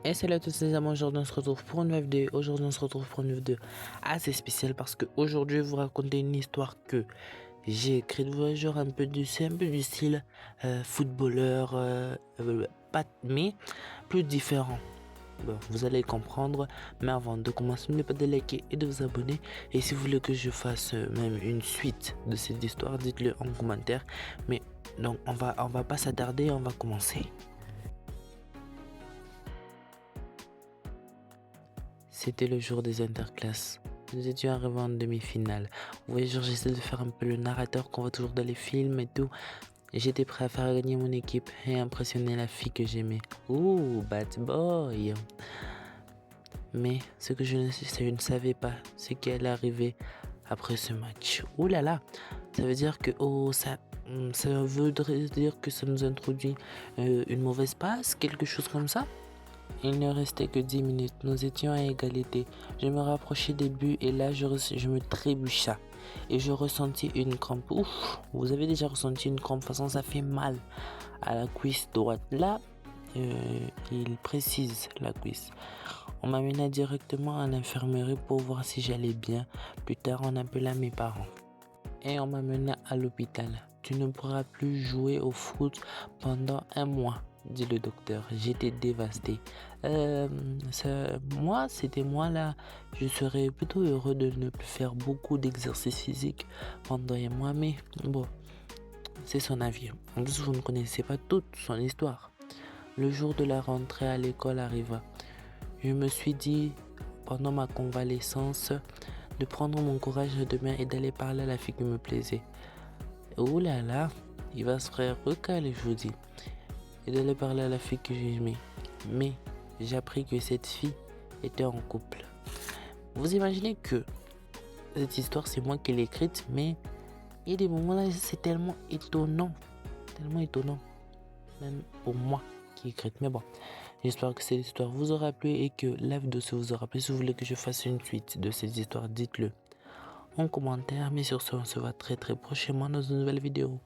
Et salut à tous les amis, aujourd'hui on se retrouve pour une nouvelle vidéo. Aujourd'hui on se retrouve pour une vidéo assez spéciale parce que aujourd'hui je vais vous raconter une histoire que j'ai écrite. Vous voyez, genre c'est un peu du style footballeur, pas, mais plus différent. Bon, vous allez comprendre, mais avant de commencer, n'oubliez pas de liker et de vous abonner. Et si vous voulez que je fasse même une suite de cette histoire, dites-le en commentaire. Mais donc on va pas s'attarder, on va commencer. C'était le jour des interclasses. Nous étions arrivés en demi-finale. Vous voyez, genre, j'essaie de faire un peu le narrateur qu'on voit toujours dans les films et tout. J'étais prêt à faire gagner mon équipe et impressionner la fille que j'aimais. Ouh, bad boy. Mais ce que je ne savais pas, c'est qu'elle arrivait après ce match. Ouh là là, ça veut dire que, ça voudrait dire que ça nous introduit une mauvaise passe, quelque chose comme ça. Il ne restait que 10 minutes, nous étions à égalité. Je me rapprochais des buts et là je me trébucha. Et je ressentis une crampe. Ouf, vous avez déjà ressenti une crampe, de toute façon ça fait mal à la cuisse droite. Là, il précise la cuisse. On m'amena directement à l'infirmerie pour voir si j'allais bien. Plus tard, on appela mes parents. Et on m'amena à l'hôpital. Tu ne pourras plus jouer au foot pendant un mois, dit le docteur. J'étais dévasté. C'était moi là. Je serais plutôt heureux de ne plus faire beaucoup d'exercices physiques pendant un mois, mais bon, c'est son avis. En plus, vous ne connaissez pas toute son histoire. Le jour de la rentrée à l'école arriva. Je me suis dit, pendant ma convalescence, de prendre mon courage à deux mains et d'aller parler à la fille qui me plaisait. Oh là là, il va se faire recaler, je vous dis. Et d'aller parler à la fille que j'aimais. Mais j'ai appris que cette fille était en couple. Vous imaginez que cette histoire, c'est moi qui l'ai écrite, mais il y a des moments là, c'est tellement étonnant. Même pour moi qui ai écrite. Mais bon, j'espère que cette histoire vous aura plu et que la vidéo vous aura plu. Si vous voulez que je fasse une suite de cette histoire, dites-le en commentaire. Mais sur ce, on se voit très prochainement dans une nouvelle vidéo.